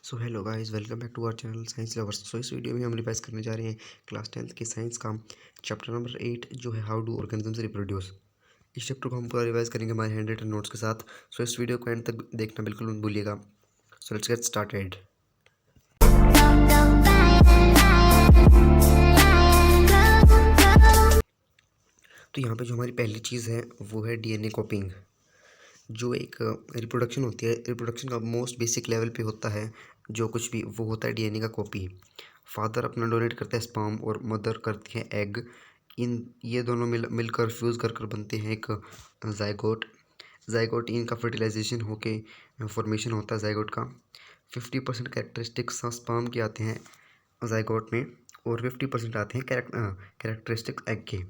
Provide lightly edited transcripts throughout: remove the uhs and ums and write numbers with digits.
So hello guys, welcome back to our channel science lovers. So इस video में हम revise करने जा रहे हैं क्लास 10th के साइंस का चैप्टर नंबर 8 जो है हाउ डू ऑर्गेनिजम्स रिप्रोड्यूस। इस चैप्टर को हम पूरा रिवाइज करेंगे हमारे हैंड रिटन नोट्स के साथ। सो इस वीडियो को एंड तक देखना बिल्कुल मत भूलिएगा। So let's get started. तो यहाँ पे जो हमारी पहली चीज़ है वो है डीएनए कॉपिंग। जो एक रिप्रोडक्शन होती है, रिप्रोडक्शन का मोस्ट बेसिक लेवल पे होता है जो कुछ भी, वो होता है डीएनए का कॉपी। फादर अपना डोनेट करता है स्पर्म और मदर करती है एग। ये दोनों मिलकर फ्यूज़ कर बनते हैं एक जाइगोट। जाइगोट इनका फर्टिलाइजेशन होके फॉर्मेशन होता है जाइगोट का। 50% कैरेक्टरिस्टिक्स स्पर्म के आते हैं जाइगोट में और 50% आते हैं कैरेक्टरिस्टिक्स एग के।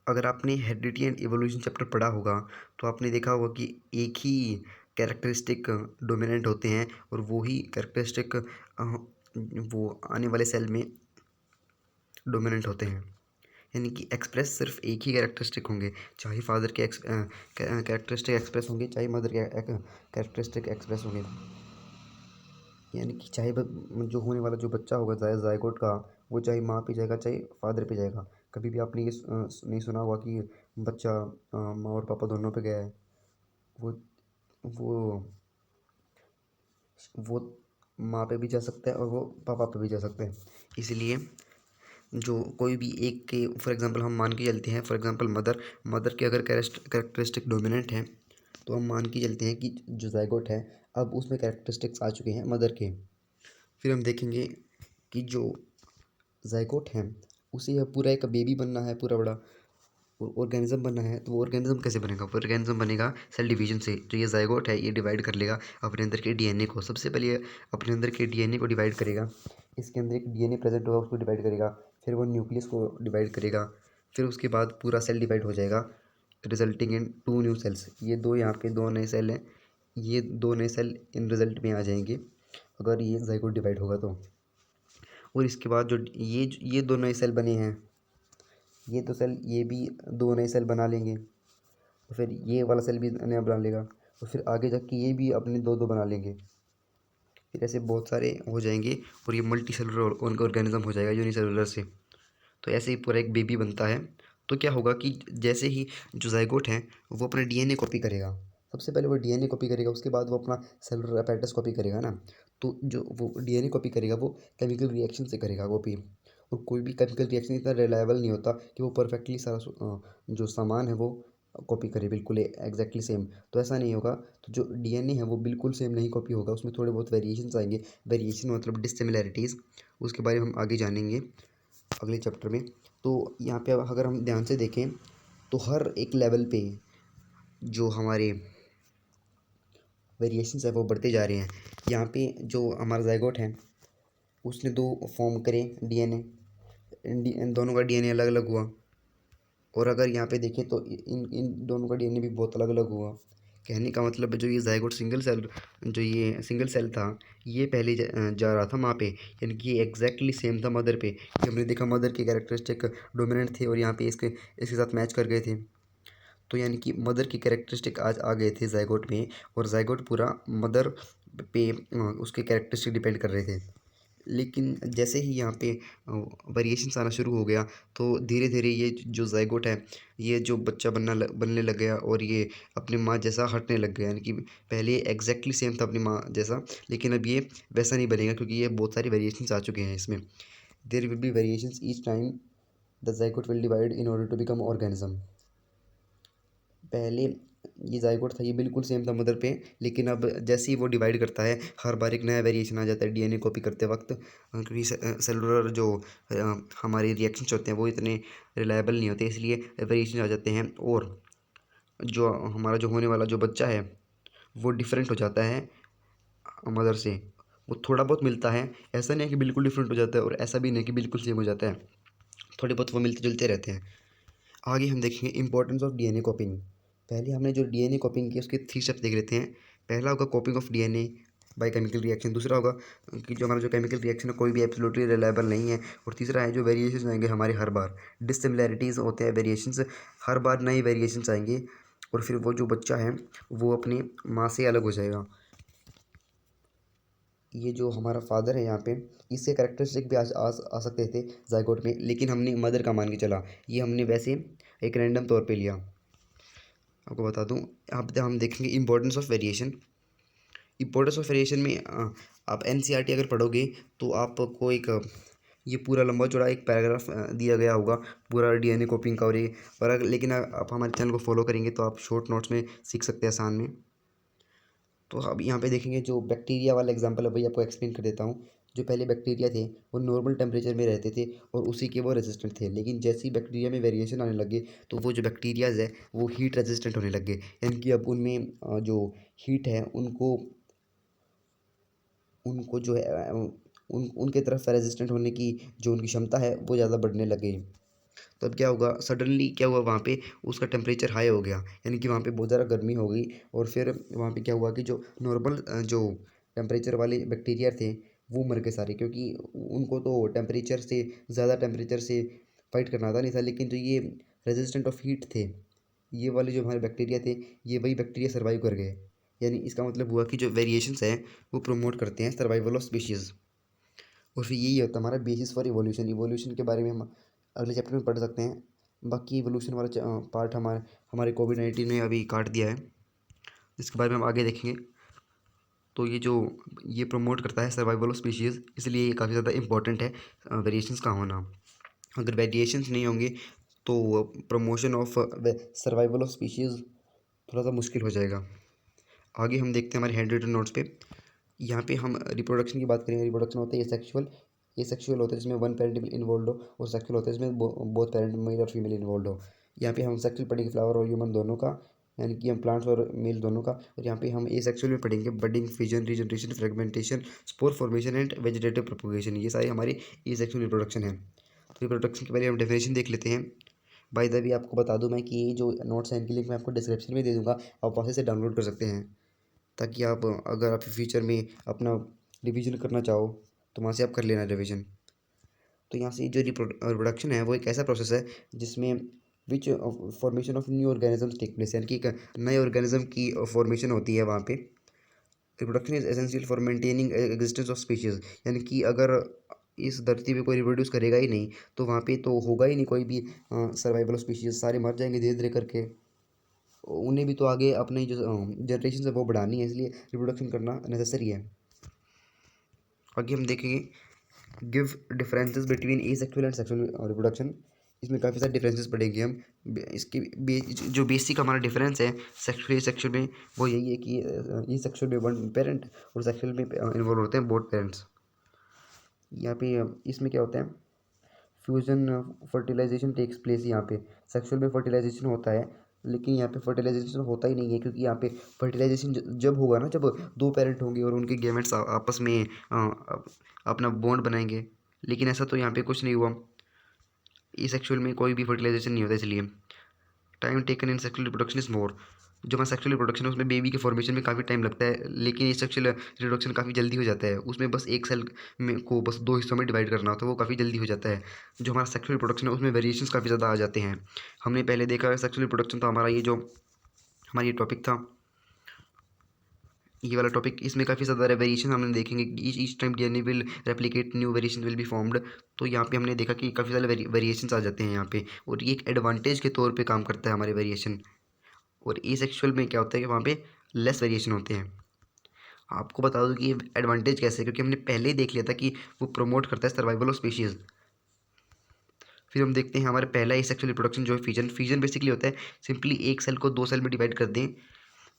अगर आपने हेरिडिटी एंड इवोल्यूशन चैप्टर पढ़ा होगा तो आपने देखा होगा कि एक ही कैरेक्टरिस्टिक डोमिनेंट होते हैं और वो ही कैरेक्टरिस्टिक वो आने वाले सेल में डोमिनेंट होते हैं। यानी कि एक्सप्रेस सिर्फ एक ही कैरेक्टरिस्टिक होंगे, चाहे फादर के कैरेक्टरिस्टिक एक्सप्रेस होंगे, चाहे मदर के कैरेक्टरिस्टिक एक्सप्रेस होंगे। यानी कि चाहे जो होने वाला जो बच्चा होगा जायगोट का, वो चाहे माँ पे जाएगा चाहे फादर पे जाएगा। कभी भी आपने ये नहीं सुना होगा कि बच्चा माँ और पापा दोनों पे गया है। वो वो वो माँ पे भी जा सकता है और वो पापा पे भी जा सकता है। इसलिए जो कोई भी एक के, फॉर एग्जांपल हम मान के चलते हैं, फॉर एग्जांपल मदर के अगर कैरेक्टरिस्टिक डोमिनेंट हैं तो हम मान के चलते हैं कि जो जाइगोट है अब उसमें कैरेक्टरिस्टिक्स आ चुके हैं मदर के। फिर हम देखेंगे कि जो जाइगोट है उसे पूरा एक बेबी बनना है, पूरा बड़ा ऑर्गेनिज्म बनना है। तो वो ऑर्गेनिज्म कैसे बनेगा? वो ऑर्गेनिज्म बनेगा सेल डिवीजन से। जो ये जाइगोट है ये डिवाइड कर लेगा अपने अंदर के डीएनए को। सबसे पहले अपने अंदर के डीएनए को डिवाइड करेगा। इसके अंदर एक डीएनए प्रेजेंट होगा, उसको डिवाइड करेगा। फिर वो न्यूक्लियस को डिवाइड करेगा। फिर उसके बाद पूरा सेल डिवाइड हो जाएगा, रिजल्टिंग इन 2 न्यू सेल्स। ये दो यहाँ पे 2 नए सेल हैं, ये 2 नए सेल इन रिजल्ट में आ जाएंगे अगर ये जाइगोट डिवाइड होगा तो। और इसके बाद जो ये 2 नए सेल बने हैं, ये तो सेल ये भी 2 नए सेल बना लेंगे और फिर ये वाला सेल भी नया बना लेगा और फिर आगे जाके ये भी अपने 2-2 बना लेंगे। फिर ऐसे बहुत सारे हो जाएंगे और ये मल्टी सेलुलर ऑर्गेनिज्म हो जाएगा यूनिसेलुलर से। तो ऐसे ही पूरा एक बेबी बनता है। तो क्या होगा कि जैसे ही जो जाइगोट है वो अपना डीएनए कॉपी करेगा, सबसे पहले वो डीएनए कॉपी करेगा, उसके बाद वो अपना सेलुलर अपैरेटस कॉपी करेगा ना। तो जो वो डीएनए कॉपी करेगा वो केमिकल रिएक्शन से करेगा कॉपी। और कोई भी केमिकल रिएक्शन इतना रिलायबल नहीं होता कि वो परफेक्टली सारा जो सामान है वो कॉपी करे बिल्कुल एग्जैक्टली सेम। तो ऐसा नहीं होगा। तो जो डीएनए है वो बिल्कुल सेम नहीं कॉपी होगा, उसमें थोड़े बहुत वेरिएशंस आएंगे। वेरिएशन मतलब डिसिमिलैरिटीज़, उसके बारे में हम आगे जानेंगे अगले चैप्टर में। तो यहाँ पे अगर हम ध्यान से देखें तो हर एक लेवल पे जो हमारे वेरिएशंस है वो बढ़ते जा रहे हैं। यहाँ पे जो हमारा जाइगोट है उसने 2 फॉर्म करे डीएनए, इन दोनों का डीएनए अलग अलग हुआ। और अगर यहाँ पे देखें तो इन इन दोनों का डीएनए भी बहुत अलग अलग हुआ। कहने का मतलब जो ये जाइगोट जो ये सिंगल सेल था ये पहले जा रहा था माँ पे, यानी कि ये एग्जैक्टली सेम था मदर पे। हमने देखा मदर के कैरेक्टरिस्टिक डोमिनेंट थे और यहाँ पे इसके साथ मैच कर गए थे। तो यानी कि मदर की कैरेक्टरिस्टिक आज आ गए थे जाइगोट में और जाइगोट पूरा मदर पे उसके कैरेक्टरिस्टिक डिपेंड कर रहे थे। लेकिन जैसे ही यहाँ पे वेरिएशंस आना शुरू हो गया तो धीरे धीरे ये जो जाइगोट है ये जो बच्चा बनने लग गया और ये अपनी माँ जैसा हटने लग गया। यानी कि पहले एग्जैक्टली सेम था अपनी माँ जैसा, लेकिन अब ये वैसा नहीं बनेगा क्योंकि ये बहुत सारी वेरिएशंस आ चुके हैं इसमें। There will be variations each time the zygote will divide in order to become organism. पहले ये जाइगोट था ये बिल्कुल सेम था मदर पे, लेकिन अब जैसे ही वो डिवाइड करता है हर बार एक नया वेरिएशन आ जाता है डीएनए कॉपी करते वक्त। क्योंकि सेलुलर जो हमारे रिएक्शंस होते हैं वो इतने रिलायबल नहीं होते, इसलिए वेरिएशन आ जाते हैं। और जो हमारा जो होने वाला जो बच्चा है वो डिफरेंट हो जाता है मदर से। वो थोड़ा बहुत मिलता है, ऐसा नहीं है कि बिल्कुल डिफरेंट हो जाता है और ऐसा भी नहीं कि बिल्कुल सेम हो जाता है, थोड़े बहुत वो मिलते जुलते रहते हैं। आगे हम देखेंगे इंपॉर्टेंस ऑफ डीएनए कॉपिंग। पहले हमने जो डीएनए कॉपिंग की उसके 3 स्टेप्स देख लेते हैं। पहला होगा कॉपिंग of DNA by chemical reaction, दूसरा होगा कि जो हमारा जो केमिकल रिएक्शन है कोई भी एब्सोल्युटली रिलायबल नहीं है, और तीसरा है जो वेरिएशंस आएंगे हमारे हर बार डिसिमिलैरिटीज़ होते हैं वेरिएशंस, हर बार नए वेरिएशंस आएंगे और फिर वो जो बच्चा है वो अपनी माँ से अलग हो जाएगा। ये जो हमारा फादर है यहाँ पे, इससे कैरेक्टरिस्टिक भी आ सकते थे जाइगोट में, लेकिन हमने मदर का मान के चला। ये हमने वैसे एक रैंडम तौर पे लिया। आपको बता दूँ, अब हम देखेंगे importance of variation. Importance of variation में आप एनसीईआरटी अगर पढ़ोगे तो आपको एक ये पूरा लंबा चौड़ा एक पैराग्राफ दिया गया होगा पूरा डीएनए कॉपिंग का। और ये लेकिन आप हमारे चैनल को फॉलो करेंगे तो आप शॉर्ट नोट्स में सीख सकते हैं आसान में। तो अब यहाँ पे देखेंगे जो बैक्टीरिया वाला एग्जांपल है वही आपको एक्सप्लेन कर देता हूँ। जो पहले बैक्टीरिया थे वो नॉर्मल टेम्परेचर में रहते थे और उसी के वो रेजिस्टेंट थे, लेकिन जैसे ही बैक्टीरिया में वेरिएशन आने लगे तो वो जो बैक्टीरियाज है वो हीट रेजिस्टेंट होने लगे, यानी कि अब उनमें जो हीट है उनको उनको जो है उनके तरफ रेजिस्टेंट होने की जो उनकी क्षमता है वो ज़्यादा बढ़ने लगे। तब क्या होगा, सडनली क्या हुआ, वहाँ पे उसका टेम्परेचर हाई हो गया, यानी कि वहाँ पे बहुत ज़्यादा गर्मी हो गई। और फिर वहाँ पे क्या हुआ कि जो नॉर्मल जो टेम्परेचर वाले बैक्टीरिया थे वो मर गए सारे, क्योंकि उनको तो टेम्परेचर से ज़्यादा टेम्परेचर से फाइट करना था नहीं था। लेकिन जो ये रेजिस्टेंट ऑफ हीट थे, ये वाले जो हमारे बैक्टीरिया थे, ये वही बैक्टीरिया सर्वाइव कर गए। यानी इसका मतलब हुआ कि जो वेरिएशंस हैं वो प्रमोट करते हैं सर्वाइवल ऑफ स्पीशीज़। और फिर यही होता है हमारा बेसिस फॉर इवोल्यूशन। इवोल्यूशन के बारे में हम अगले चैप्टर में पढ़ सकते हैं। बाकी इवोल्यूशन वाला पार्ट हमारे कोविड-19 ने अभी काट दिया है, इसके बारे में हम आगे देखेंगे। तो ये प्रमोट करता है सर्वाइवल ऑफ स्पीशीज़, इसलिए ये काफ़ी ज़्यादा इंपॉर्टेंट है वेरिएशंस का होना। अगर वेरिएशंस नहीं होंगे तो promotion of survival of species थोड़ा सा मुश्किल हो जाएगा। आगे हम देखते हैं हमारे हैंड रिटन नोट्स पे। यहाँ पे हम रिप्रोडक्शन की बात करेंगे। रिप्रोडक्शन होता है ये सेक्सुअल होता है जिसमें वन पेरेंट इन्वॉल्व हो, और सेक्सुअल होता है जिसमें बोथ पेरेंट मेल और फीमेल इन्वॉल्व हो। यहाँ पे हम सेक्सुअल पढ़ेंगे फ्लावर और ह्यूमन दोनों का, यानी कि हम प्लांट्स और मेल दोनों का। और यहाँ पे हम एसेक्सुअल में पढ़ेंगे budding, fission, regeneration, fragmentation, spore formation and vegetative propagation. ये सारे हमारे एसेक्सुअल रिप्रोडक्शन है। तो रिप्रोडक्शन के पहले हम डेफिनेशन देख लेते हैं। बाय द वे आपको बता दूं मैं कि ये जो नोट्स हैं इनकी लिंक मैं आपको डिस्क्रिप्शन में दे दूंगा, आप वहाँ से डाउनलोड कर सकते हैं, ताकि आप अगर आप फ्यूचर में अपना रिवीजन करना चाहो तो वहाँ से आप कर लेना रिवीजन। तो यहाँ से जो रिप्रोडक्शन है वो एक ऐसा प्रोसेस है जिसमें which formation of new organism take place, यानी कि एक नए ऑर्गेनिज्म की फॉर्मेशन होती है वहाँ पे। Reproduction is essential for maintaining existence of species, यानी कि अगर इस धरती पे कोई रिप्रोड्यूस करेगा ही नहीं तो वहाँ पे तो होगा ही नहीं कोई भी सर्वाइवल ऑफ स्पीशीज़, सारे मर जाएंगे धीरे धीरे करके। उन्हें भी तो आगे अपने जो जनरेशन है वो बढ़ानी है, इसलिए रिप्रोडक्शन करना नेसेसरी है। आगे हम देखेंगे give differences between asexual and sexual reproduction. इसमें काफ़ी सारे डिफरेंसेस पढ़ेंगे हम। इसकी जो बेसिक हमारा डिफरेंस है सेक्सुअल सेक्सुअल में वो यही है कि ये सेक्सुअल में वन पेरेंट और सेक्सुअल में इन्वॉल्व होते हैं बोथ पेरेंट्स। यहाँ पे इसमें क्या होता है, फ्यूजन फर्टिलाइजेशन टेक्स प्लेस। यहाँ पे सेक्सुअल में फर्टिलाइजेशन होता है, लेकिन यहाँ पे फर्टिलाइजेशन होता ही नहीं है, क्योंकि यहाँ पे फर्टिलाइजेशन जब होगा ना, जब दो पेरेंट होंगे और उनके गैमेट्स आपस में अपना बॉन्ड बनाएंगे। लेकिन ऐसा तो यहाँ पे कुछ नहीं हुआ, ये सेक्सुअल में कोई भी फर्टिलाइजेशन नहीं होता, इसलिए time taken in sexual reproduction is more. जो हमारा सेक्सुअल रिप्रोडक्शन है उसमें बेबी के फॉर्मेशन में काफ़ी टाइम लगता है, लेकिन ये सेक्सुअल रिप्रोडक्शन काफ़ी जल्दी हो जाता है। उसमें बस एक सेल में को बस दो हिस्सों में डिवाइड करना होता है, वो काफ़ी जल्दी हो जाता है। जो हमारा सेक्सुअल रिप्रोडक्शन है उसमें वेरिएशंस काफ़ी ज़्यादा आ जाते हैं। हमने पहले देखा है सेक्सुअल रिप्रोडक्शन था हमारा, ये जो हमारा ये टॉपिक था, ये वाला टॉपिक, इसमें काफ़ी ज़्यादा वेरिएशन हमने देखेंगे। Each time DNA will replicate, new variation will be formed. तो यहाँ पे हमने देखा कि काफ़ी सारे वेरिएशंस आ जाते हैं यहाँ पे, और ये एक एडवांटेज के तौर पे काम करता है हमारे वेरिएशन। और एसेक्सुअल में क्या होता है कि वहाँ पे लेस वेरिएशन होते हैं। आपको बता दूँ कि ये एडवांटेज कैसे है, क्योंकि हमने पहले ही देख लिया था कि वो प्रमोट करता है सर्वाइवल ऑफ स्पीशीज़। फिर हम देखते हैं हमारे पहला एसेक्सुअल रिप्रोडक्शन जो है फिजन। फिजन बेसिकली होता है सिंपली एक सेल को दो सेल में डिवाइड कर दें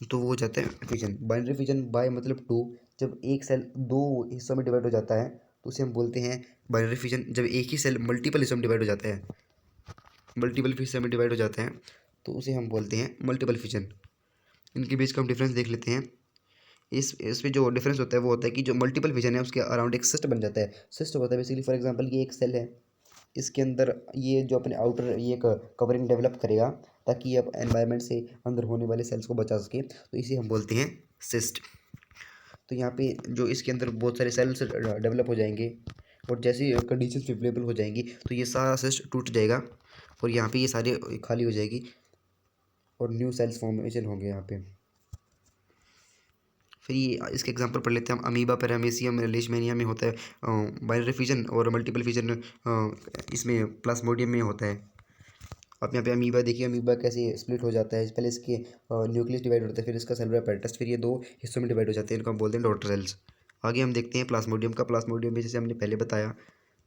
तो वो हो जाता है फिजन। बाइनरी फिजन बाय मतलब टू, जब एक सेल दो हिस्सों में डिवाइड हो जाता है तो उसे हम बोलते हैं बाइनरी फिजन। जब एक ही सेल मल्टीपल हिस्सों में डिवाइड हो जाता है, मल्टीपल हिस्सों में डिवाइड हो जाते हैं तो उसे हम बोलते हैं मल्टीपल फिजन। इनके बीच का हम डिफरेंस देख लेते हैं। इसमें जो डिफरेंस होता है वो होता है कि जो मल्टीपल फिजन है उसके अराउंड एक सिस्ट बन जाता है। सिस्ट होता है बेसिकली, फॉर एग्जांपल ये एक सेल है, इसके अंदर ये जो अपने आउटर ये कवरिंग डेवलप करेगा ताकि ये अब एनवायरनमेंट से अंदर होने वाले सेल्स को बचा सके, तो इसे हम बोलते हैं सिस्ट। तो यहाँ पे जो इसके अंदर बहुत सारे सेल्स डेवलप हो जाएंगे, और जैसी कंडीशन फेवरेबल हो जाएंगी तो ये सारा सिस्ट टूट जाएगा और यहाँ पे ये सारे खाली हो जाएगी और न्यू सेल्स फॉर्मेशन होंगे यहाँ पे। फिर ये इसके एग्जांपल पढ़ लेते हैं हम। अमीबा, पैरामीशियम, लेशमैनिया में होता है बाइनरी फिजन, और मल्टीपल फिजन इसमें प्लाज्मोडियम में होता है। आप यहाँ पे अमीबा देखिए, अमीबा कैसे स्प्लिट हो जाता है। पहले इसके न्यूक्लियस डिवाइड होता है, फिर इसका सेलुलर apparatus, फिर ये 2 हिस्सों में डिवाइड हो जाते हैं। इनको हम बोलते हैं डॉटर सेल्स। आगे हम देखते हैं प्लाज्मोडियम का। प्लाज्मोडियम में जैसे हमने पहले बताया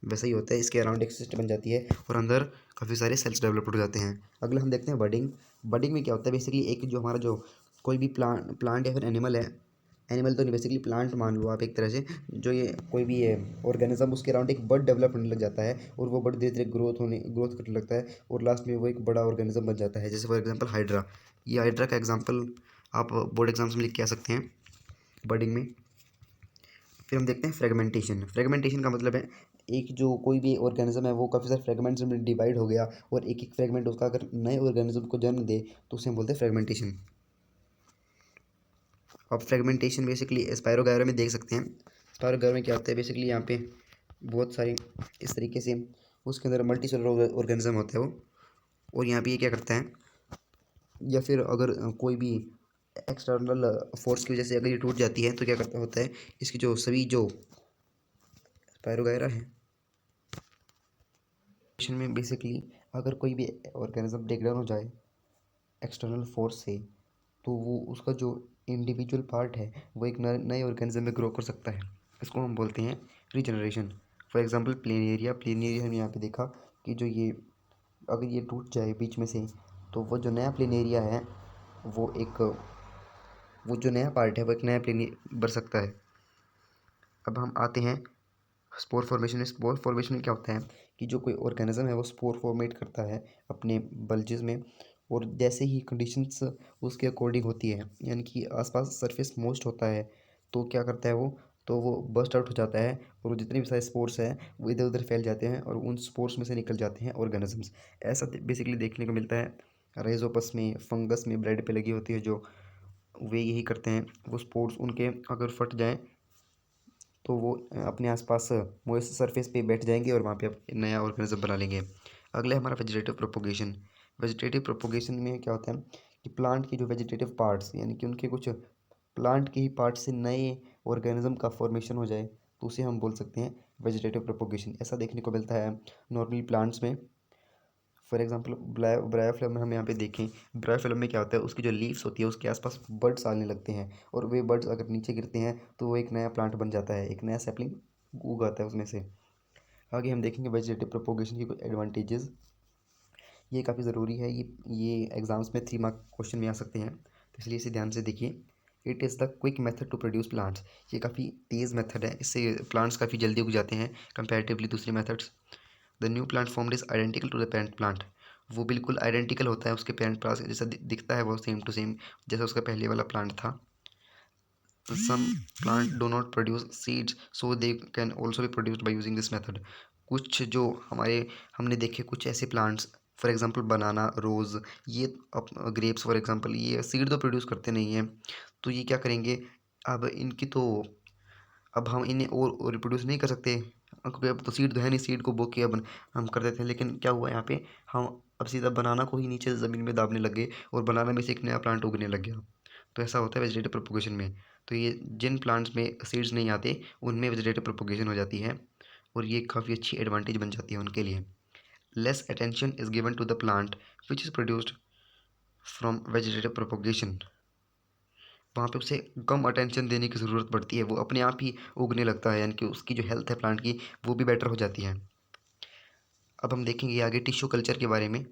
वैसा ही होता है, इसके अराउंड एक सिस्ट बन जाती है और अंदर काफ़ी सारे सेल्स डेवलप हो जाते हैं। अगला हम देखते हैं बडिंग। बडिंग में क्या होता है, बेसिकली एक जो हमारा जो कोई भी प्लांट या फिर एनिमल है, एनिमल तो नहीं बेसिकली प्लांट मान लो आप एक तरह से, जो ये कोई भी है ऑर्गेनिज्म, उसके अराउंड एक बड डेवलप होने लग जाता है और वो बड धीरे धीरे ग्रोथ करने लगता है और लास्ट में वो एक बड़ा ऑर्गेनिज्म बन जाता है। जैसे फॉर एग्जांपल हाइड्रा, ये हाइड्रा का एग्जांपल आप बोर्ड एग्जाम्स में लिख के आ सकते हैं बडिंग में। फिर हम देखते हैं फ्रेगमेंटेशन। फ्रेगमेंटेशन का मतलब है एक जो कोई भी ऑर्गेनिज्म है वो काफ़ी सारे फ्रेगमेंट्स में डिवाइड हो गया और एक एक फ्रेगमेंट उसका अगर नए ऑर्गेनिज्म को जन्म दे तो उसे हम बोलते हैं फ्रेगमेंटेशन। आप फ्रेगमेंटेशन बेसिकली स्पायरोगायरा में देख सकते हैं। स्पायरोगायरा में क्या होता है, बेसिकली यहाँ पे बहुत सारी इस तरीके से उसके अंदर मल्टी सेलुलर ऑर्गेनिज्म होता है वो, और यहाँ पे ये क्या करता है, या फिर अगर कोई भी एक्सटर्नल फोर्स की वजह से अगर ये टूट जाती है तो क्या करता होता है, इसकी जो सभी जो स्पायरोगायरा है में बेसिकली अगर कोई भी ऑर्गेनिज्म ब्रेक डाउन हो जाए एक्सटर्नल फोर्स से, तो वो उसका जो इंडिविजुअल पार्ट है वो एक नए ऑर्गेनिज्म में ग्रो कर सकता है। इसको हम बोलते हैं regeneration. For example planaria. Planaria हमने यहाँ पे देखा कि जो ये अगर ये टूट जाए बीच में से तो वो जो नया प्लेनेरिया है वो जो नया पार्ट है वो एक नया प्लेन बन सकता है। अब हम आते हैं स्पोर फॉर्मेशन। स्पोर फॉर्मेशन में क्या होता है कि जो कोई ऑर्गेनिज्म है वो स्पोर फॉर्मेट करता है अपने बल्जेस में, और जैसे ही कंडीशंस उसके अकॉर्डिंग होती है, यानी कि आसपास सरफेस मॉइस्ट होता है तो क्या करता है वो, तो वो बस्ट आउट हो जाता है और वो जितने भी सारे स्पोर्स हैं वो इधर उधर फैल जाते हैं और उन स्पोर्स में से निकल जाते हैं ऑर्गेनिजम्स। ऐसा बेसिकली देखने को मिलता है राइजोपस में, फंगस में ब्रेड पे लगी होती है जो, वे यही करते हैं। वो स्पोर्स उनके अगर फट जाएँ तो वो अपने आसपास मॉइस्ट सरफेस पे बैठ जाएंगे और वहाँ पे नया ऑर्गेनिज्म बना लेंगे। अगला है हमारा वेजिटेटिव प्रोपोगेशन। वेजिटेटिव प्रोपोगेशन में क्या होता है कि प्लांट के जो वेजिटेटिव पार्ट्स, यानी कि उनके कुछ प्लांट के ही पार्ट से नए ऑर्गेनिज्म का फॉर्मेशन हो जाए तो उसे हम बोल सकते हैं वेजिटेटिव प्रोपोगेशन। ऐसा देखने को मिलता है नॉर्मली प्लांट्स में। फॉर एग्जांपल ब्रायोफिलम में हम यहाँ पे देखें, ब्रायोफिलम में क्या होता है, उसकी जो लीव्स होती है उसके आसपास बर्ड्स आने लगते हैं और वे बर्ड्स अगर नीचे गिरते हैं तो वो एक नया प्लांट बन जाता है, एक नया सैपलिंग उग आता है उसमें से। आगे हम देखेंगे वेजिटेटिव प्रोपोगेशन की कुछ एडवांटेजेस। ये काफ़ी ज़रूरी है, ये एग्जाम्स में 3 मार्क क्वेश्चन में आ सकते हैं, तो इसलिए इसे ध्यान से देखिए। It is the quick method to produce plants. ये काफ़ी तेज़ मेथड है, इससे प्लांट्स काफ़ी जल्दी उग जाते हैं कंपैरेटिवली दूसरी methods. The new plant formed is identical to the parent plant. वो बिल्कुल आइडेंटिकल होता है उसके पेरेंट प्लांट जैसा दिखता है, वो सेम टू सेम जैसा उसका पहले वाला प्लांट था। Some plant do not produce seeds so they can also be produced by using this method. कुछ जो हमने देखे कुछ ऐसे plants, for example banana, rose, ये ग्रेप्स फॉर एग्जांपल, ये सीड तो प्रोड्यूस करते नहीं हैं, तो ये क्या करेंगे, अब इनकी तो अब हम इन्हें और रिप्रोड्यूस नहीं कर सकते क्योंकि अब तो सीड तो है नहीं, सीड को बो के अब हम कर देते हैं। लेकिन क्या हुआ यहाँ पे, हम अब सीधा बनाना को ही नीचे ज़मीन में दाबने लग गए और बनाना में से एक नया प्लांट उगने लग गया। तो ऐसा होता है वेजिटेटिव प्रोपोगेशन में। तो ये जिन प्लांट्स में सीड्स नहीं आते उनमें वेजिटेटिव प्रोपोगेशन हो जाती है और ये काफ़ी अच्छी एडवांटेज बन जाती है उनके लिए। Less attention is given to the plant which is produced from vegetative propagation. वहाँ पे उसे कम अटेंशन देने की ज़रूरत पड़ती है, वो अपने आप ही उगने लगता है, यानी कि उसकी जो हेल्थ है प्लांट की वो भी बेटर हो जाती है। अब हम देखेंगे आगे टिश्यू कल्चर के बारे में।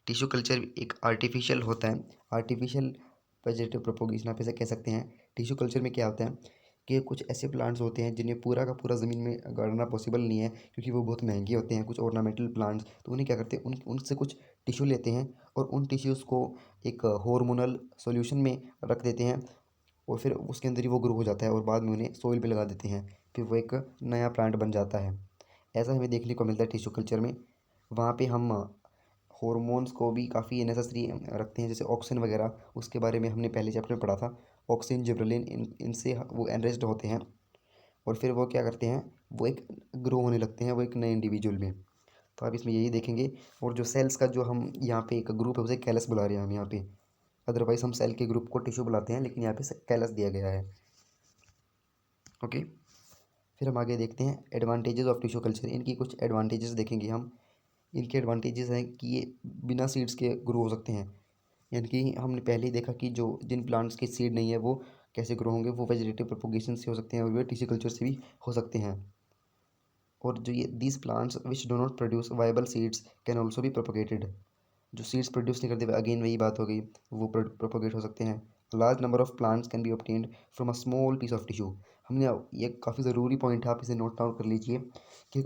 टिश्यू कल्चर एक आर्टिफिशियल होता है, आर्टिफिशियल वेजिटेटिव प्रोपोगेशन आप ऐसे कह सकते हैं। टिश्यू कल्चर में क्या होता है कि कुछ ऐसे प्लांट्स होते हैं जिन्हें पूरा का पूरा ज़मीन में गाड़ना पॉसिबल नहीं है क्योंकि वो बहुत महंगे होते हैं, कुछ ऑर्नामेंटल प्लांट्स, तो उन्हें क्या करते हैं उनसे कुछ टिश्यू लेते हैं और उन टिश्यूज़ को एक हार्मोनल सॉल्यूशन में रख देते हैं और फिर उसके अंदर ही वो ग्रो हो जाता है और बाद में उन्हें सोइल पे लगा देते हैं, फिर वो एक नया प्लांट बन जाता है। ऐसा हमें देखने को मिलता है टिश्यू कल्चर में। वहाँ पे हम हॉर्मोन्स को भी काफ़ी नेसेसरी रखते हैं, जैसे ऑक्सिन वगैरह, उसके बारे में हमने पहले चैप्टर में पढ़ा था। ऑक्सिन, जिबरेलिन, इनसे वो एनरिच्ड होते हैं और फिर वो क्या करते हैं, वो एक ग्रो होने लगते हैं वो एक नए इंडिविजुअल में। तो आप इसमें यही देखेंगे। और जो सेल्स का जो हम यहाँ पे एक ग्रुप है उसे कैलस बुला रहे हैं हम यहाँ पे, अदरवाइज़ हम सेल के ग्रुप को टिश्यू बुलाते हैं लेकिन यहाँ पे कैलस दिया गया है। ओके, फिर हम आगे देखते हैं एडवांटेजेस ऑफ टिश्यू कल्चर। इनकी कुछ एडवांटेजेस देखेंगे हम। इनके एडवांटेजेस हैं कि ये बिना सीड्स के ग्रो हो सकते हैं, यानी कि हमने पहले ही देखा कि जो जिन प्लांट्स के सीड नहीं है वो कैसे ग्रो होंगे, वो वेजिटेटिव प्रोपोगेशन से हो सकते हैं और वे टिश्यू कल्चर से भी हो सकते हैं। और जो ये these plants which dough not produce viable seeds can also B propagated. जो सीड्स प्रोड्यूस नहीं करते, अगेन वही बात हो गई, वो प्रोपोगेट हो सकते हैं। Large number of plants can be obtained from a small piece of tissue. हमने ये काफ़ी ज़रूरी पॉइंट है, आप इसे नोट डाउन कर लीजिए कि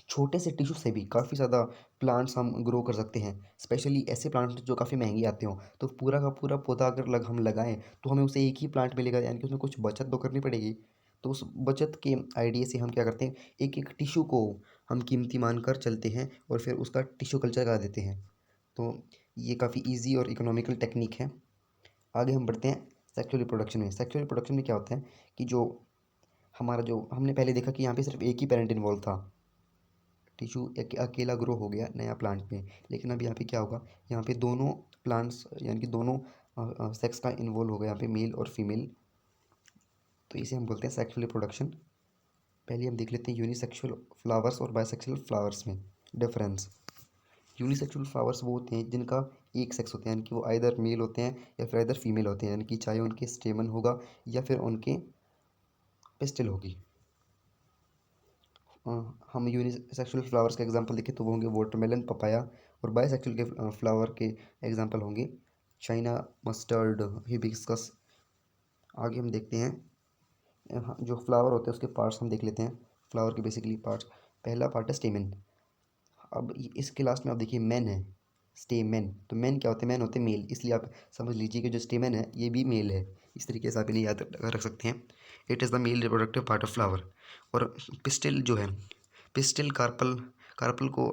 छोटे से टिश्यू से भी काफ़ी ज़्यादा प्लांट्स हम ग्रो कर सकते हैं। स्पेशली ऐसे प्लांट्स जो काफ़ी महंगे आते हों, तो पूरा का पूरा पौधा अगर हम लगाएं तो हमें उसे एक ही प्लांट मिलेगा, यानी कि उसमें कुछ बचत तो करनी पड़ेगी। तो उस बचत के आइडिया से हम क्या करते हैं, एक एक टिश्यू को हम कीमती मानकर चलते हैं और फिर उसका टिश्यू कल्चर करा देते हैं। तो ये काफ़ी ईजी और इकोनॉमिकल टेक्निक है। आगे हम बढ़ते हैं सेक्सुअल रिप्रोडक्शन में। सेक्सुअल रिप्रोडक्शन में क्या होता है कि जो हमारा जो हमने पहले देखा कि यहाँ पे सिर्फ एक ही पेरेंट इन्वॉल्व था, टिश्यू एक अकेला ग्रो हो गया नया प्लांट में। लेकिन अब यहाँ पे क्या होगा, यहाँ पे दोनों प्लांट्स यानी कि दोनों सेक्स का इन्वॉल्व हो गया, यहाँ पे मेल और फीमेल। तो इसे हम बोलते हैं सेक्सुअल रिप्रोडक्शन। पहले हम देख लेते हैं यूनिसेक्सुअल फ्लावर्स और बायसेक्सुअल फ्लावर्स में डिफरेंस। यूनिसेक्सुअल फ्लावर्स वो होते हैं जिनका एक सेक्स होता है, यानी कि वो आइदर मेल होते हैं या फिर आइदर फीमेल होते हैं, यानी कि चाहे उनके स्टेमन होगा या फिर उनके पिस्टिल होगी। हम यूनिसेक्सुअल फ्लावर्स के एग्जांपल देखें तो वो होंगे वाटरमेलन, पपाया। और बायसेक्सुअल के फ्लावर के एग्जांपल होंगे चाइना मस्टर्ड, हिबिस्कस। आगे हम देखते हैं जो फ्लावर होते हैं उसके पार्ट्स हम देख लेते हैं। फ्लावर के बेसिकली पार्ट्स, पहला पार्ट है स्टेमन। अब इसके लास्ट में आप देखिए मैन है, स्टेमन। तो मैन क्या होते हैं, मैन होते हैं मेल, इसलिए आप समझ लीजिए कि जो स्टेमन है ये भी मेल है। इस तरीके से आप इन्हें याद रख सकते हैं। It is the male reproductive part of flower. और पिस्टिल जो है, पिस्टिल कार्पल, कार्पल को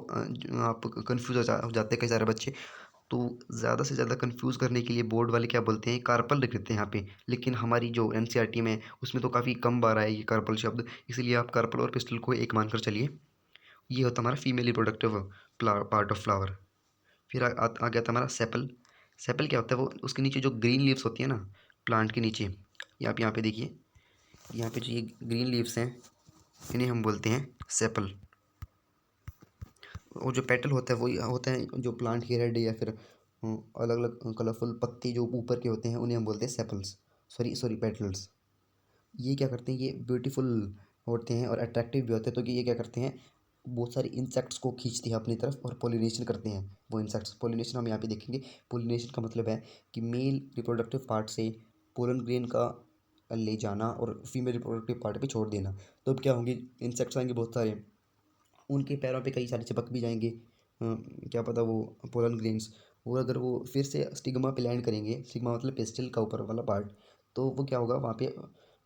आप कंफ्यूज हो जाते हैं कई सारे बच्चे। तो ज़्यादा से ज़्यादा कंफ्यूज करने के लिए बोर्ड वाले क्या बोलते हैं, कार्पल लिख देते हैं यहाँ पे। लेकिन हमारी जो एनसीईआरटी में उसमें तो काफ़ी कम बार आया ये कार्पल शब्द, इसलिए आप कार्पल और पिस्टल को एक मानकर चलिए। ये होता हमारा female reproductive part of flower. फिर आ गया था हमारा सेपल। सेपल क्या होता है, वो उसके नीचे जो ग्रीन लीव्स होती है ना प्लांट के नीचे, आप यहाँ पे देखिए, यहाँ पे जो ये ग्रीन लीव्स हैं इन्हें हम बोलते हैं सेपल। और जो पेटल होता है वही होता है जो प्लांट के हेड या फिर अलग अलग कलरफुल पत्ती जो ऊपर के होते हैं उन्हें हम बोलते हैं सेपल्स, सॉरी सॉरी पेटल्स। ये क्या करते हैं, ये ब्यूटीफुल होते हैं और अट्रैक्टिव भी होते हैं। तो कि ये क्या करते हैं, बहुत सारे इंसेक्ट्स को खींचते हैं अपनी तरफ और पोलिनेशन करते हैं वो इंसेक्ट्स। पोलिनेशन हम यहाँ पे देखेंगे। पोलिनेशन का मतलब है कि मेल रिप्रोडक्टिव पार्ट से पोलन ग्रेन का ले जाना और फीमेल रिप्रोडक्टिव पार्ट पे छोड़ देना। तो अब क्या होंगे, इंसेक्ट्स आएंगे बहुत सारे, उनके पैरों पे कई सारे चिपक भी जाएंगे, क्या पता वो पोलन ग्रेन्स। और अगर वो फिर से स्टिग्मा पे लैंड करेंगे, स्टिग्मा मतलब पेस्टिल का ऊपर वाला पार्ट, तो वो क्या होगा वहाँ पे,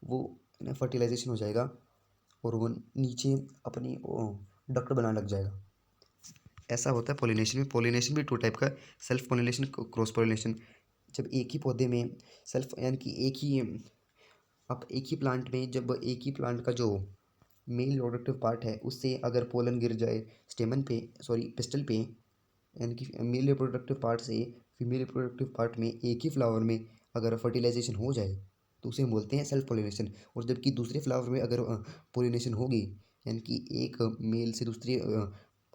वो फर्टिलाइजेशन हो जाएगा और वो नीचे अपनी डक्ट बनाने लग जाएगा। ऐसा होता है पोलिनेशन में। पोलिनेशन भी टू टाइप का, सेल्फ पोलिनेशन, क्रॉस पोलिनेशन। जब एक ही पौधे में सेल्फ यानी कि एक ही, अब एक ही प्लांट में जब एक ही प्लांट का जो मेल रिप्रोडक्टिव पार्ट है उससे अगर पोलन गिर जाए स्टेमन पे, सॉरी पिस्टल पे, यानी कि मेल रिप्रोडक्टिव पार्ट से फीमेल रिप्रोडक्टिव पार्ट में एक ही फ्लावर में अगर फर्टिलाइजेशन हो जाए तो उसे हम बोलते हैं सेल्फ पोलिनेशन। और जबकि दूसरे फ्लावर में अगर पोलिनेशन होगी, यानी कि एक मेल से दूसरे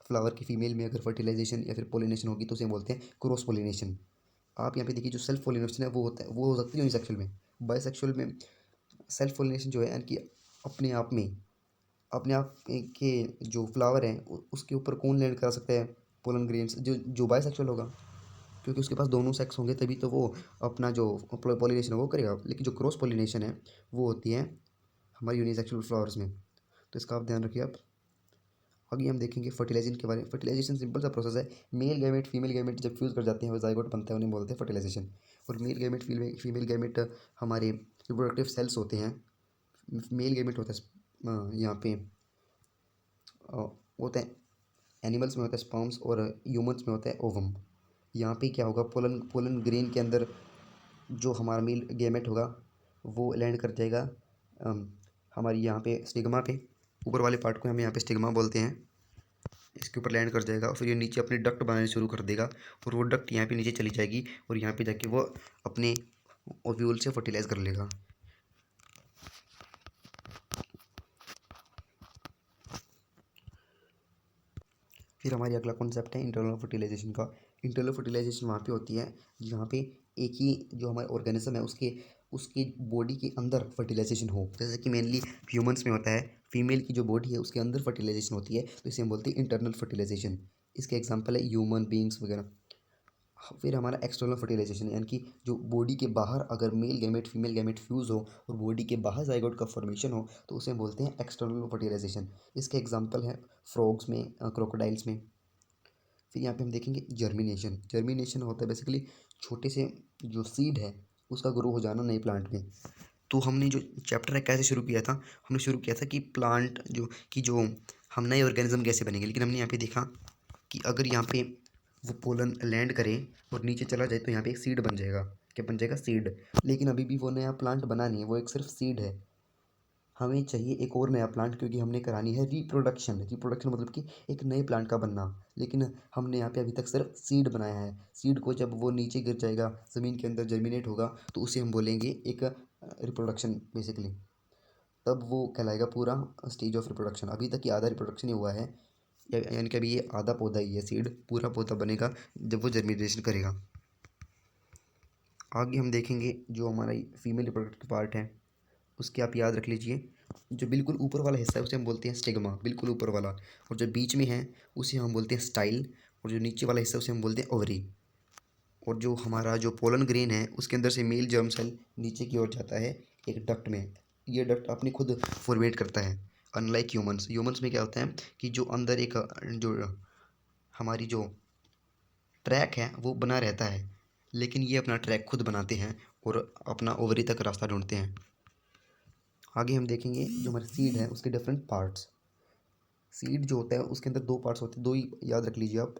फ्लावर की फीमेल में अगर फर्टिलाइजेशन या फिर पोलिनेशन होगी तो उसे हम बोलते हैं क्रॉस पोलिनेशन। आप यहाँ पे देखिए जो सेल्फ पोलिनेशन है वो होता है, वो हो सकती है यूनिसेक्सुअल में। बायसेक्सुअल में सेल्फ पोलिनेशन जो है यानी कि अपने आप में, अपने आप के जो फ्लावर हैं उसके ऊपर कौन लैंड करा सकता है पोलन ग्रेन्स, जो बायसेक्सुअल होगा, क्योंकि उसके पास दोनों सेक्स होंगे तभी तो वो अपना जो पॉलिनेशन है वो करेगा। लेकिन जो क्रॉस पॉलिनेशन है वो होती है हमारी यूनिसेक्सुअल फ्लावर्स में। तो इसका आप ध्यान रखिए। आप आगे हम देखेंगे फर्टिलाइजेशन के बारे में। फर्टिलाइजेशन सिंपल सा प्रोसेस है, मेल गैमेट फीमेल गैमेट जब फ्यूज़ कर जाते हैं वो जाइगोट बनता है, उन्हें बोलते हैं फर्टिलाइजेशन। और मेल गैमेट फीमेल गैमेट हमारे रिप्रोडक्टिव सेल्स होते हैं। मेल गैमेट होता है यहाँ पे होता है, एनिमल्स में होता है स्पर्म्स और ह्यूमंस में होता है ओवम। यहाँ पे क्या होगा, पोलन पोलन ग्रेन के अंदर जो हमारा मेल गैमेट होगा वो लैंड कर जाएगा हमारी यहाँ पे स्टिग्मा पे, ऊपर वाले पार्ट को हम यहाँ पे स्टिग्मा बोलते हैं। इसके ऊपर लैंड कर जाएगा और फिर ये नीचे अपने डक्ट बनाने शुरू कर देगा और वो डक्ट यहाँ पे नीचे चली जाएगी और यहाँ पे जाके वो अपने ओव्यूल से फर्टिलाइज कर लेगा। फिर हमारी अगला कॉन्सेप्ट है इंटरनल फर्टिलाइजेशन का। इंटरनल फर्टिलाइजेशन वहाँ पे होती है जहाँ पे एक ही जो हमारा ऑर्गेनिज्म है उसके उसके बॉडी के अंदर फर्टिलाइजेशन हो। जैसे कि मेनली ह्यूमंस में होता है, फीमेल की जो बॉडी है उसके अंदर फर्टिलाइजेशन होती है, तो इसे हम बोलते हैं इंटरनल फर्टिलाइजेशन। इसके एग्जांपल है ह्यूमन बींग्स वगैरह। फिर हमारा एक्सटर्नल फर्टिलाइजेशन यानी कि जो बॉडी के बाहर अगर male gamete female gamete fuse हो और बॉडी के बाहर जाइगोट का फॉर्मेशन हो तो उसे बोलते हैं एक्सटर्नल फर्टिलाइजेशन। इसके एग्जांपल है फ्रॉग्स में, क्रोकोडाइल्स में। फिर यहाँ पे हम देखेंगे जर्मिनेशन। जर्मिनेशन होता है बेसिकली छोटे से जो सीड है उसका ग्रो हो जाना नए प्लांट में। तो हमने जो चैप्टर है कैसे शुरू किया था, हमने शुरू किया था कि प्लांट जो हम नए ऑर्गेनिज्म कैसे बनेंगे, लेकिन हमने यहाँ पे देखा कि अगर यहाँ पे वो पोलन लैंड करे और नीचे चला जाए तो यहाँ पे एक सीड बन जाएगा। क्या बन जाएगा? सीड। लेकिन अभी भी वो नया प्लांट बना नहीं है, वो एक सिर्फ सीड है। हमें चाहिए एक और नया प्लांट क्योंकि हमने करानी है रिप्रोडक्शन। रिप्रोडक्शन मतलब कि एक नए प्लांट का बनना। लेकिन हमने यहाँ पे अभी तक सिर्फ सीड बनाया है। सीड को जब वो नीचे गिर जाएगा, ज़मीन के अंदर जर्मिनेट होगा, तो उसे हम बोलेंगे एक रिप्रोडक्शन बेसिकली। तब वो कहलाएगा पूरा स्टेज ऑफ रिप्रोडक्शन। अभी तक ये आधा रिप्रोडक्शन ही हुआ है, यानी कि अभी ये आधा पौधा ही है। सीड पूरा पौधा बनेगा जब वो जर्मिनेशन करेगा। आगे हम देखेंगे जो हमारा फीमेल रिप्रोडक्टिव पार्ट है उसके आप याद रख लीजिए। जो बिल्कुल ऊपर वाला हिस्सा है उसे हम बोलते हैं स्टिग्मा, बिल्कुल ऊपर वाला। और जो बीच में है उसे हम बोलते हैं स्टाइल। और जो नीचे वाला हिस्सा उसे हम बोलते हैं ओवरी। और जो हमारा जो पोलन ग्रेन है उसके अंदर से मेल जर्म सेल नीचे की ओर जाता है एक डक्ट में। ये डक्ट अपने खुद फॉर्मेट करता है। अनलाइक ह्यूमंस में क्या होता है कि जो अंदर एक जो हमारी जो ट्रैक है वो बना रहता है, लेकिन ये अपना ट्रैक खुद बनाते हैं और अपना ओवरी तक रास्ता ढूंढते हैं। आगे हम देखेंगे जो हमारे सीड है उसके डिफरेंट पार्ट्स। सीड जो होता है उसके अंदर दो पार्ट्स होते हैं, दो ही याद रख लीजिए आप,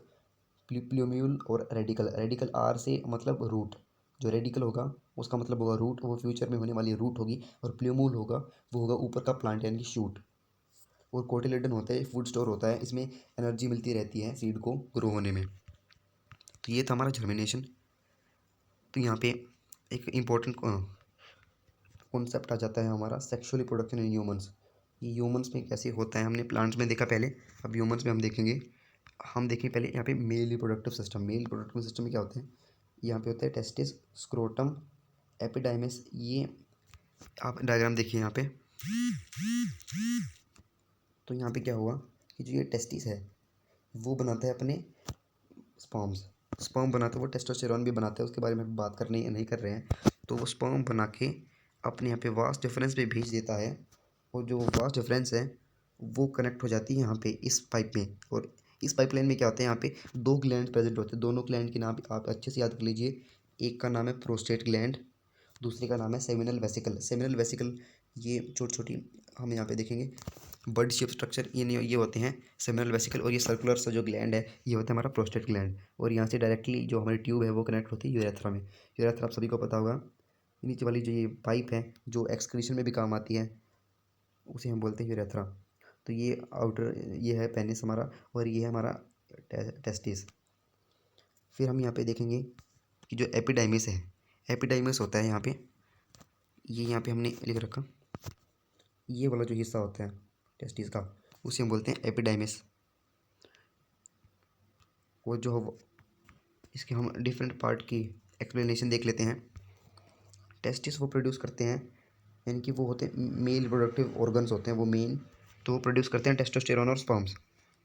प्लूम्यूल और रेडिकल। रेडिकल आर से मतलब रूट। जो रेडिकल होगा उसका मतलब होगा रूट, वो फ्यूचर में होने वाली रूट होगी। और प्लूम्यूल होगा वो होगा ऊपर का प्लांट यानी कि शूट। और कोटिलेडन होता है फूड स्टोर होता है, इसमें एनर्जी मिलती रहती है सीड को ग्रो होने में। तो ये था हमारा जर्मिनेशन। तो यहाँ पे एक इम्पोर्टेंट कॉन्सेप्ट आ जाता है हमारा सेक्सुअल रिप्रोडक्शन इन ह्यूमंस। ये ह्यूमंस में कैसे होता है हमने प्लांट्स में देखा पहले, अब ह्यूमंस में हम देखेंगे। हम देखें पहले यहाँ पे male reproductive system. Male reproductive system में क्या होते हैं, यहाँ पे होता है टेस्टिस, स्क्रोटम, एपिडाइमिस। ये आप डायग्राम देखिए यहाँ पे। तो यहाँ पे क्या हुआ कि जो ये टेस्टिस है वो बनाता है अपने स्पर्म्स। स्पर्म बनाता है वो, टेस्टोस्टेरोन भी बनाता है, उसके बारे में बात करने नहीं कर रहे हैं। तो वो स्पर्म बना के अपने यहाँ पे वास्ट डिफरेंस पे भेज देता है। और जो वास्ट डिफरेंस है वो कनेक्ट हो जाती है यहाँ पे इस पाइप में। और इस पाइपलाइन में क्या होता है, यहाँ पे दो ग्लैंड प्रेजेंट होते हैं। दोनों ग्लैंड के नाम आप अच्छे से याद कर लीजिए। एक का नाम है प्रोस्टेट ग्लैंड, दूसरे का नाम है सेमिनल वेसिकल। सेमिनल वेसिकल ये छोटी छोटी हम यहाँ पे देखेंगे बर्ड शेप स्ट्रक्चर, ये होते हैं सेमिनल वेसिकल। और ये सर्कुलर सा जो ग्लैंड है ये होता है हमारा प्रोस्टेट ग्लैंड। और यहाँ से डायरेक्टली जो हमारी ट्यूब है वो कनेक्ट होती है यूरेथ्रा में। यूरेथ्रा आप सभी को पता होगा। नीचे वाली जो ये पाइप है जो एक्सक्रीशन में भी काम आती है उसे हम बोलते हैं यूरेथ्रा। तो ये आउटर ये है पेनिस हमारा, और ये है हमारा टेस्टिस। फिर हम यहाँ पे देखेंगे कि जो एपिडाइमिस है, एपिडाइमिस होता है यहाँ पे, ये यहाँ पे हमने लिख रखा, ये वाला जो हिस्सा होता है टेस्टिस का उसे हम बोलते हैं एपिडाइमिस। वो जो इसके हम डिफरेंट पार्ट की एक्सप्लेनेशन देख लेते हैं। टेस्टिस वो प्रोड्यूस करते हैं, यानी कि वो होते हैं मेल रिप्रोडक्टिव ऑर्गन्स होते हैं वो मेन, तो वो प्रोड्यूस करते हैं टेस्टोस्टेरोन और स्पर्म्स।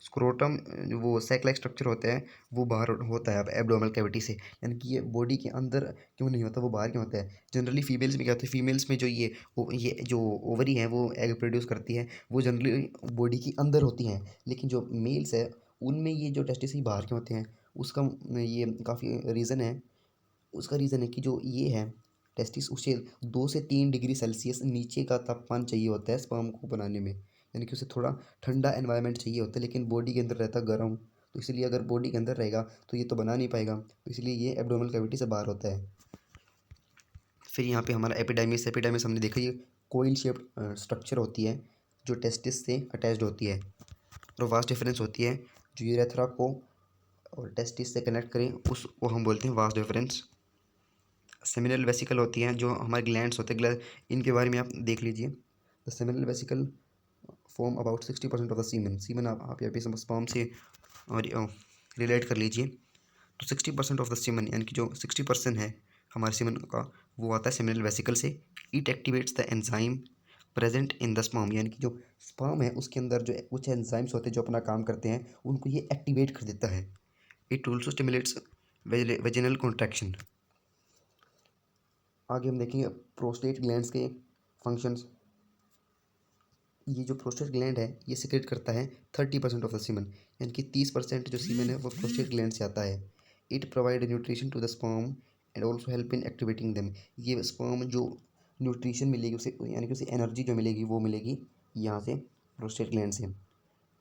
स्क्रोटम वो सैक लाइक स्ट्रक्चर होता है, वो बाहर होता है अब एब्डोमिनल कैविटी से। यानी कि ये बॉडी के अंदर क्यों नहीं होता, वो बाहर क्यों होता है। जनरली फीमेल्स में क्या होता है, फीमेल्स में जो ये जो ओवरी है वो एग प्रोड्यूस करती है, वो जनरली बॉडी के अंदर होती हैं। लेकिन जो मेल्स है उनमें ये जो टेस्टिस ही बाहर के होते हैं। उसका ये काफ़ी रीज़न है। उसका रीज़न है कि जो ये है टेस्टिस, उसे 2 से 3 डिग्री सेल्सियस नीचे का तापमान चाहिए होता है स्पर्म को बनाने में। यानी कि उसे थोड़ा ठंडा एनवायरनमेंट चाहिए होता है, लेकिन बॉडी के अंदर रहता गर्म। तो इसलिए अगर बॉडी के अंदर रहेगा तो ये तो बना नहीं पाएगा, तो इसलिए ये एब्डोमिनल कैविटी से बाहर होता है। फिर यहाँ पे हमारा एपिडाइमिस। एपिडाइमिस हमने देखा ये कोइल शेप्ड स्ट्रक्चर होती है जो टेस्टिस से अटैच्ड होती है। और वास्ट डिफरेंस होती है जो यूरेथ्रा को और टेस्टिस से कनेक्ट करें उसको हम बोलते हैं वास्ट डिफरेंस। सेमिनल वेसिकल होती हैं जो हमारे ग्लैंड्स होते हैं, इनके बारे में आप देख लीजिए। The seminal vesicle form about 60% of the semen. Semen आप यहाँ पे स्पर्म से और रिलेट कर लीजिए तो 60% ऑफ द सीमन यानी कि जो 60% है हमारे सीमन का वो आता है सेमिनल वेसिकल से। It activates the enzyme present in the sperm यानी कि जो स्पर्म है उसके अंदर जो कुछ एंजाइम्स होते हैं जो अपना काम करते हैं उनको ये एक्टिवेट कर देता है। It also stimulates vaginal contraction. आगे हम देखेंगे प्रोस्टेट ग्लैंड्स के फंक्शंस। ये जो प्रोस्टेट ग्लैंड है ये सिक्रेट करता है 30% ऑफ द सीमन यानी कि 30% जो सीमन है वो प्रोस्टेट ग्लैंड से आता है। It provide nutrition to the sperm and also help in activating them. ये स्पर्म जो न्यूट्रिशन मिलेगी उसे यानी कि उसे एनर्जी जो मिलेगी वो मिलेगी यहाँ से प्रोस्टेट ग्लैंड से।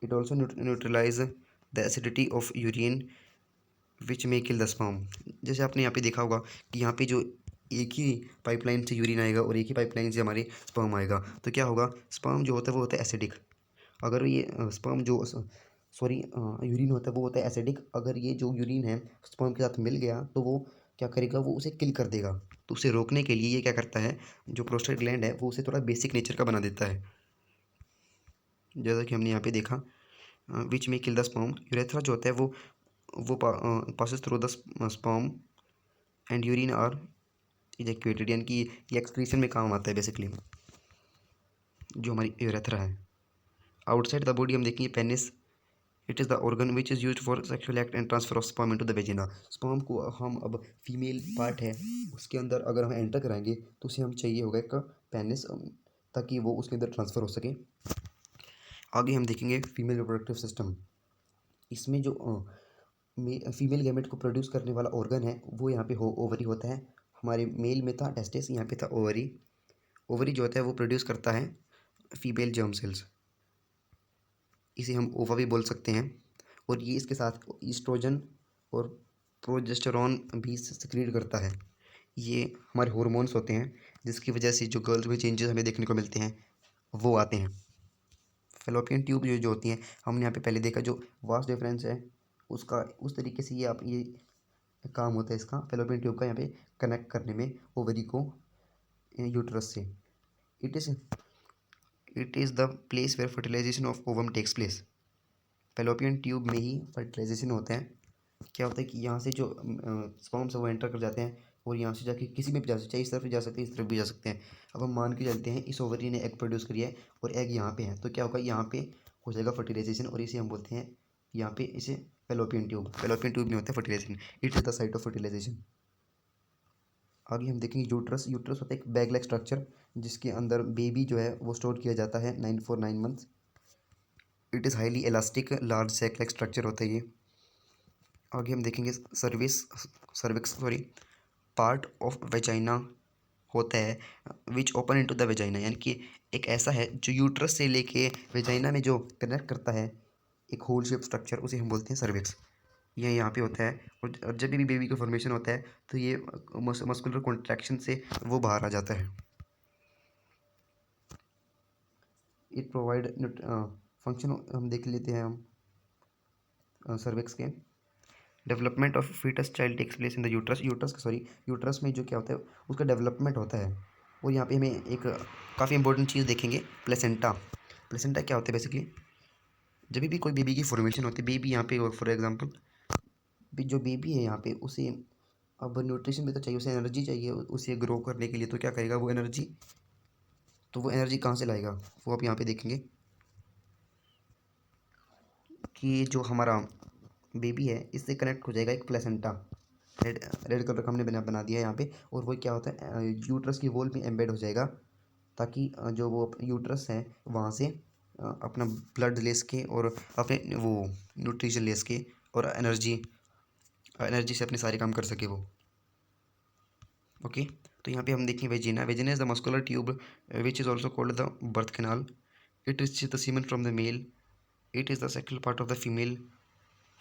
It also neutralize the acidity of urine which may kill the sperm. जैसे आपने यहाँ पे देखा होगा कि यहाँ पे जो एक ही पाइपलाइन से यूरिन आएगा और एक ही पाइपलाइन से हमारे स्पर्म आएगा तो क्या होगा, स्पर्म जो होता है वो होता है एसिडिक। अगर ये स्पर्म जो सॉरी यूरिन होता है वो होता है एसिडिक। अगर ये जो यूरिन है स्पर्म के साथ मिल गया तो वो क्या करेगा, वो उसे किल कर देगा। तो उसे रोकने के लिए ये क्या करता है, जो प्रोस्टेट ग्लैंड है वो उसे थोड़ा बेसिक नेचर का बना देता है। जैसा कि हमने यहाँ पे देखा विच में किल द स्पर्म। यूरेथ्रा जो होता है वो passes through the sperm and urine are ejaculated यानी कि ये एक्सक्रीशन में काम आता है बेसिकली, जो हमारी यूरेथ्रा है। आउटसाइड द बॉडी हम देखेंगे penis. It is the organ which is use for sexual act and transfer of sperm into the vagina. Sperm को हम अब फीमेल पार्ट है उसके अंदर अगर हम एंटर कराएंगे तो उसे हम चाहिए होगा एक पेनिस ताकि वो उसके अंदर ट्रांसफ़र हो सके। आगे हम देखेंगे फीमेल रिप्रोडक्टिव सिस्टम। इसमें जो फीमेल गैमेट को प्रोड्यूस करने वाला ऑर्गन है वो यहाँ पे ओवरी होता है। हमारे मेल में था टेस्टिस, यहाँ पे था ओवरी। ओवरी जो होता है वो प्रोड्यूस करता है फीमेल जर्म सेल्स, इसे हम ओवा भी बोल सकते हैं। और ये इसके साथ ईस्ट्रोजन और प्रोजेस्टेरॉन भी सिक्रीट करता है। ये हमारे हार्मोन्स होते हैं जिसकी वजह से जो गर्ल्स में चेंजेस हमें देखने को मिलते हैं वो आते हैं। फेलोपियन ट्यूब जो जो होती हैं हमने यहाँ पे पहले देखा, जो वास्ट डिफरेंस है उसका उस तरीके से ये काम होता है इसका फेलोपियन ट्यूब का यहाँ पे कनेक्ट करने में ओवरी को यूट्रस से। It is the place where fertilization of ovum takes place. Fallopian tube में ही फर्टिलाइजेशन होता है। क्या होता है कि यहाँ से जो स्पर्म्स है वो एंटर कर जाते हैं और यहाँ से जाके किसी में भी जा सकते हैं, इस तरफ भी जा सकते हैं इस तरफ भी जा सकते हैं। अब हम मान के चलते हैं इस ओवरी ने एग प्रोड्यूस किया है और एग यहाँ पे है तो क्या होगा, यहाँ पे हो जाएगा फर्टिलाइजेशन और इसे हम बोलते हैं यहाँ पे इसे फेलोपियन ट्यूब। फेलोपियन ट्यूब में होता है fertilization. It is the site of fertilization. आगे हम देखेंगे यूट्रस। यूट्रस होता है एक बैग लाइक स्ट्रक्चर जिसके अंदर बेबी जो है वो स्टोर किया जाता है 9 months. It is highly elastic large sac like structure होता है ये। आगे हम देखेंगे सर्विक्स पार्ट ऑफ वेजाइना होता है which open into the vagina, यानी कि एक ऐसा है जो यूट्रस से लेके वेजाइना में जो कनेक्ट करता है एक होल शेप स्ट्रक्चर, उसे हम बोलते हैं सर्विक्स। ये यहाँ पे होता है और जब भी बेबी का फॉर्मेशन होता है तो ये मस्कुलर कॉन्ट्रैक्शन से वो बाहर आ जाता है। इट प्रोवाइड फंक्शन हम देख लेते हैं हम सर्विक्स के। Development of foetus child takes place in the uterus में जो क्या होता है उसका डेवलपमेंट होता है। और यहाँ पे हमें एक काफ़ी इंपॉर्टेंट चीज़ देखेंगे, प्लेसेंटा। प्लेसेंटा क्या होता है बेसिकली, जब भी कोई बेबी की फॉर्मेशन होती है, बेबी यहाँ पे फॉर एग्जांपल जो बेबी है यहाँ पे उसे अब न्यूट्रिशन भी तो चाहिए, उसे एनर्जी चाहिए उसे ग्रो करने के लिए। तो क्या करेगा वो एनर्जी कहाँ से लाएगा, वो आप यहाँ पे देखेंगे कि जो हमारा बेबी है इससे कनेक्ट हो जाएगा एक प्लेसेंटा। रेड रेड कलर का हमने बना दिया है यहाँ पे। और वो क्या होता है यूट्रस की वॉल में एम्बेड हो जाएगा ताकि जो वो यूट्रस है वहाँ से अपना ब्लड ले सके और अपने वो न्यूट्रिशन ले सके और एनर्जी से अपने सारे काम कर सके वो। ओके, तो यहाँ पे हम देखें vagina. Vagina is the muscular tube which is also called the birth canal. It is the semen from the male. It is the sexual part of the female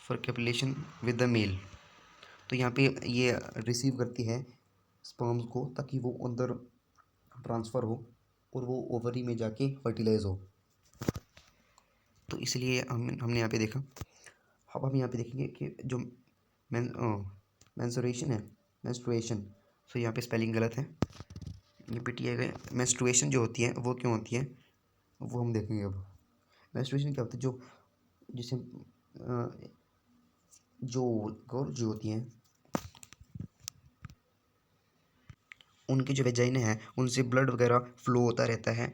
for copulation with the male. तो यहाँ पे ये receive करती है sperms को ताकि वो अंदर ट्रांसफ़र हो और वो ओवरी में जाके फर्टिलाइज हो। तो इसलिए हमने यहाँ पे देखा। अब हम यहाँ पे देखेंगे कि जो मेंस्ट्रुएशन है, मेंस्ट्रुएशन, तो यहाँ पे स्पेलिंग गलत है, ये पिटिया गए। मेंस्ट्रुएशन जो होती है वो क्यों होती है वो हम देखेंगे। अब मेंस्ट्रुएशन क्या होता है, जो जिसे जो गर्ल जो होती हैं उनकी जो वेजाइना है उनसे ब्लड वगैरह फ्लो होता रहता है।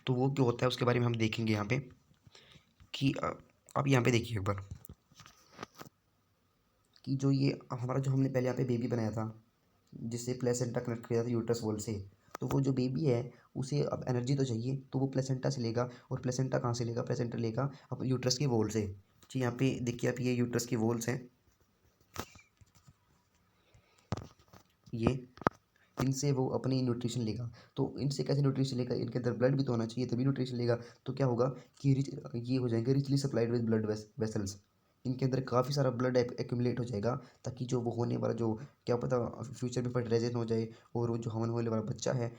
तो वो क्यों होता है उसके बारे में हम देखेंगे यहाँ पे कि अब यहाँ पे देखिए एक बार कि जो ये हमारा जो हमने पहले यहाँ पे बेबी बनाया था जिससे प्लेसेंटा कनेक्ट किया था यूट्रस वॉल से, तो वो जो बेबी है उसे अब एनर्जी तो चाहिए, तो वो प्लेसेंटा से लेगा। और प्लेसेंटा कहाँ से लेगा? प्लेसेंटा लेगा अब यूट्रस की वॉल से। जी यहाँ पे देखिए आप, ये यूट्रस की वॉल्स हैं, ये इनसे वो अपनी न्यूट्रिशन लेगा। तो इनसे कैसे न्यूट्रिशन लेगा? इनके अंदर ब्लड भी तो होना चाहिए तभी न्यूट्रिशन लेगा। तो क्या होगा कि ये हो जाएंगे richly supplied with blood vessels. इनके अंदर काफ़ी सारा ब्लड एक्यूमुलेट हो जाएगा, ताकि जो वो होने वाला जो, क्या पता फ्यूचर में फर्टिलाइजेशन हो जाए और वो जो होने होने वाला बच्चा है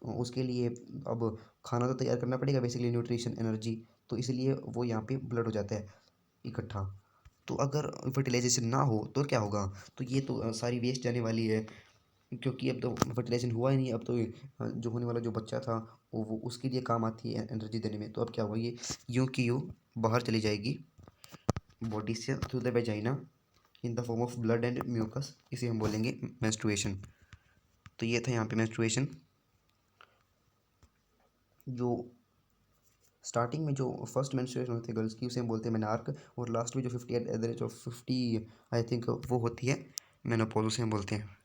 उसके लिए अब खाना तो तैयार करना पड़ेगा, बेसिकली न्यूट्रिशन एनर्जी। तो इसलिए वो यहाँ पे ब्लड हो जाता है इकट्ठा। तो अगर फर्टिलाइजेशन ना हो तो क्या होगा? तो ये तो सारी वेस्ट जाने वाली है, क्योंकि अब तो फर्टिलाइजेशन हुआ ही नहीं। अब तो जो होने वाला जो बच्चा था वो उसके लिए काम आती है एनर्जी देने में। तो अब क्या हुआ, ये यूँ की यूँ बाहर चली जाएगी बॉडी से through the vagina in the form of blood and mucus. इसे हम बोलेंगे मेंस्ट्रुएशन। तो ये था यहाँ पे मेंस्ट्रुएशन। जो स्टार्टिंग में जो फर्स्ट मेंस्ट्रुएशन होती है गर्ल्स की उसे हम बोलते हैं मेनार्क, और लास्ट में जो 50 at the age of 50 I think वो होती है मेनोपॉज, उसे हम बोलते हैं।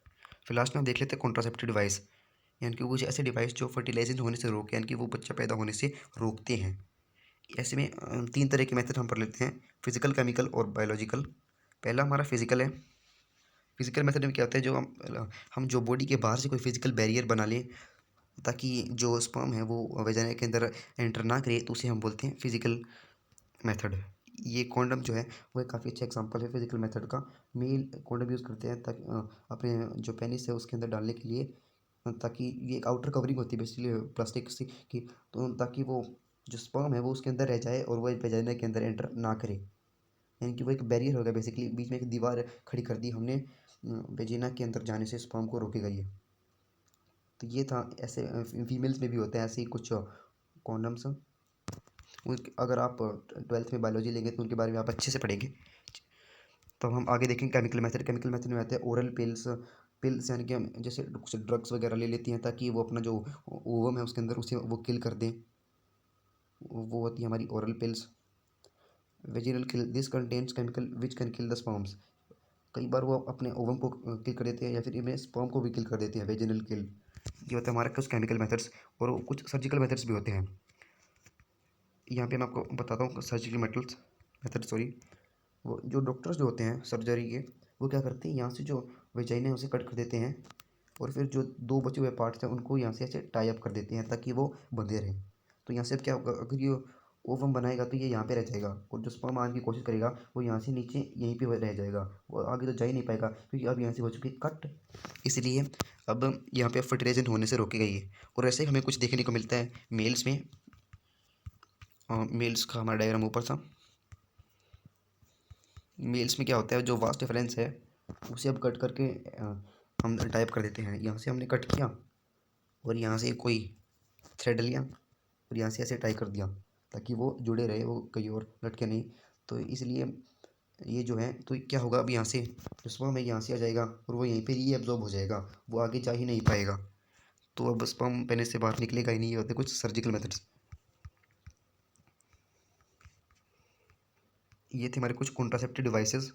फिर लास्ट में हम देख लेते हैं कॉन्ट्रासेप्टिव डिवाइस, यानी कि कुछ ऐसे डिवाइस जो फर्टिलाइजेशन होने से रोके, यानी कि वो बच्चा पैदा होने से रोकते हैं। ऐसे में तीन तरह के मेथड हम पढ़ लेते हैं, फिजिकल, केमिकल और बायोलॉजिकल। पहला हमारा फिजिकल है। फिजिकल मेथड में क्या होता है, जो हम जो बॉडी के बाहर से कोई फिजिकल बैरियर बना लें ताकि जो स्पर्म है वो वजाइना के अंदर एंटर ना करे, तो उसे हम बोलते हैं फिजिकल मेथड। ये कॉन्डम जो है वो एक काफ़ी अच्छा एग्जांपल है फिजिकल मेथड का। मेल कॉन्डम यूज़ करते हैं ताकि अपने जो पेनिस है उसके अंदर डालने के लिए, ताकि ये एक आउटर कवरिंग होती है बेसिकली प्लास्टिक सी की, तो ताकि वो जो स्पर्म है वो उसके अंदर रह जाए और वो वेजाइना के अंदर एंटर ना करे। यानी कि वो एक बैरियर होगा, बेसिकली बीच में एक दीवार खड़ी कर दी हमने वेजिना के अंदर जाने से, स्पर्म को रोकेगा ये। तो ये था। ऐसे फीमेल्स में भी होते हैं ऐसे ही कुछ कॉन्डम्स। अगर आप 12th में बायोलॉजी लेंगे तो उनके बारे में आप अच्छे से पढ़ेंगे। तो हम आगे देखेंगे केमिकल मेथड। केमिकल मेथड में आते हैं ओरल पिल्स। पिल्स यानी कि हम जैसे कुछ ड्रग्स वगैरह ले लेती हैं ताकि वो अपना जो ओवम है उसके अंदर उसे वो किल कर दें, वो होती है हमारी oral pills. Vaginal kill, this contains chemical which can kill the sperms. कई बार वो अपने ओवम को किल कर देते हैं या फिर इनमें स्पर्म को भी किल कर देते हैं, वेजिनल किल। ये होता है हमारे कुछ केमिकल मेथड्स। और कुछ सर्जिकल मेथड्स भी होते हैं। यहाँ पे मैं आपको बताता हूँ सर्जिकल मेथड सॉरी। वो जो डॉक्टर्स जो होते हैं सर्जरी के, वो क्या करते हैं, यहाँ से जो वेजाइना है उसे कट कर देते हैं और फिर जो दो बचे हुए पार्ट्स हैं उनको यहाँ से ऐसे टाई अप कर देते हैं ताकि वो बंधे रहें। तो यहाँ से अब क्या होगा, अगर ये ओवम बनाएगा तो ये यहाँ पे रह जाएगा, और जो स्पर्म आने की कोशिश करेगा वो यहाँ से नीचे यहीं पे रह जाएगा, वो आगे तो जा ही नहीं पाएगा क्योंकि अब यहाँ से हो चुकी है कट। इसलिए अब यहाँ पे फर्टिलाइजेशन होने से रोकी गई है। और ऐसे ही हमें कुछ देखने को मिलता है मेल्स में। मेल्स का हमारा डायग्राम ऊपर था। मेल्स में क्या होता है, जो वास्ट डिफरेंस है उसे अब कट करके हम टाइप कर देते हैं। यहाँ से हमने कट किया और यहाँ से कोई थ्रेड लिया और यहाँ से ऐसे टाई कर दिया ताकि वो जुड़े रहे, वो कहीं और लटके नहीं। तो इसलिए ये जो है, तो क्या होगा, अब यहाँ से जो स्पर्म है यहाँ से आ जाएगा और वो यहीं पे रीएब्जॉर्ब हो जाएगा, वो आगे जा ही नहीं पाएगा। तो अब स्पर्म पेनिस से बाहर निकलेगा ही नहीं। ये होते कुछ सर्जिकल मेथड्स। ये थे हमारे कुछ कॉन्ट्रासेप्टिव डिवाइसेस।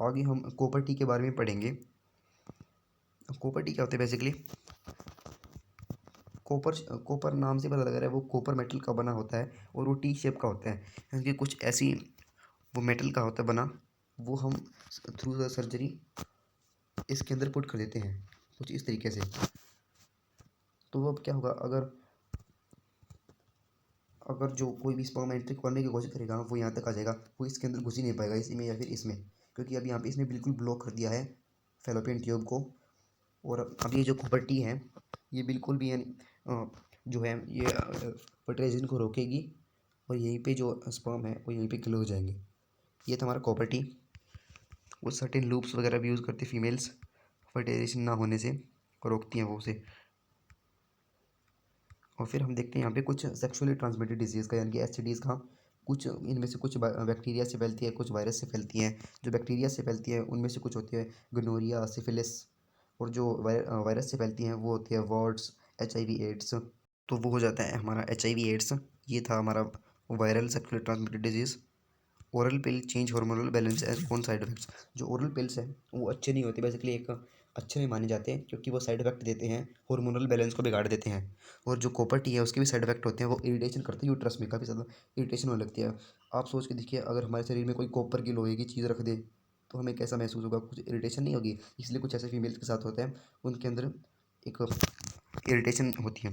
आगे हम कॉपर टी के बारे में पढ़ेंगे। कॉपर टी क्या होता है बेसिकली, कॉपर कॉपर नाम से पता लग रहा है वो कॉपर मेटल का बना होता है और वो टी शेप का होता है, यानी कि कुछ ऐसी वो मेटल का होता है बना, वो हम थ्रू द सर्जरी इसके अंदर पुट कर देते हैं कुछ इस तरीके से। तो वो अब क्या होगा, अगर अगर जो कोई भी स्पर्म एंट्री करने की कोशिश करेगा वो यहाँ तक आ जाएगा, वो इसके अंदर घुस ही नहीं पाएगा इसी में या फिर इसमें, क्योंकि अब यहाँ पे इसने बिल्कुल ब्लॉक कर दिया है फेलोपियन ट्यूब को। और अब ये जो कॉपर टी है ये बिल्कुल भी यानी जो है ये फर्टिलाइजेशन को रोकेगी और यहीं पे जो स्पर्म है वो यहीं पे किल हो जाएंगे। ये था हमारा कॉपर टी। वो सर्टेन लूप्स वगैरह भी यूज़ करती फीमेल्स फर्टिलाइजेशन ना होने से, रोकती हैं वो उसे। और फिर हम देखते हैं यहाँ पे कुछ सेक्सुअली ट्रांसमिटेड डिजीज़ का, यानी कि एसटीडीज़ का। कुछ इनमें से कुछ बैक्टीरिया से फैलती है, कुछ वायरस से फैलती हैं। जो बैक्टीरिया से फैलती है उनमें से कुछ होती है गोनोरिया, सिफिलिस, और जो वायरस से फैलती हैं वो होती है वॉर्ड्स, HIV एड्स। तो वो हो जाता है हमारा HIV एड्स। ये था हमारा viral sexually transmitted disease. Oral pill change hormonal balance age कौन साइड इफेक्ट्स। जो ओरल पिल्स हैं वो अच्छे नहीं होते, बेसिकली एक अच्छे नहीं माने जाते हैं, क्योंकि वो साइड इफेक्ट देते हैं, हार्मोनल बैलेंस को बिगाड़ देते हैं। और जो कॉपर टी है उसके भी साइड इफेक्ट होते हैं, वो इरिटेशन करते हैं, यूट्रस में काफ़ी ज़्यादा इरिटेशन होने लगती है। आप सोच के देखिए, अगर हमारे शरीर में कोई कॉपर की लोहे की चीज़ रख दे तो हमें कैसा महसूस होगा, कुछ इरिटेशन नहीं होगी। इसलिए कुछ ऐसे फीमेल्स के साथ होते हैं, उनके अंदर एक इरिटेशन होती है।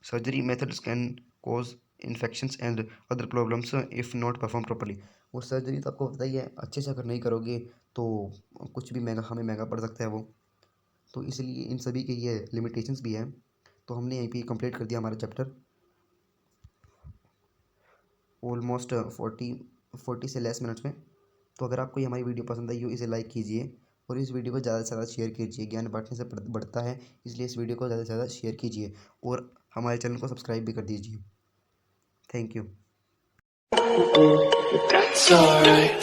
Surgery methods can cause infections and other problems if not perform properly. वो सर्जरी तो आपको पता ही है, अच्छे से अगर नहीं करोगे तो कुछ भी महंगा, हमें महंगा पड़ सकता है वो। तो इसलिए इन सभी के ये लिमिटेशंस भी हैं। तो हमने यहीं पे कंप्लीट कर दिया हमारा चैप्टर ऑलमोस्ट 40 से लेस मिनट्स में। तो अगर आपको ये हमारी वीडियो पसंद आई हो, इसे लाइक कीजिए और इस वीडियो को ज़्यादा से ज़्यादा शेयर कीजिए। ज्ञान बांटने से बढ़ता है, इसलिए इस वीडियो को ज़्यादा से ज़्यादा शेयर कीजिए और हमारे चैनल को सब्सक्राइब भी कर दीजिए। Thank you. That's alright.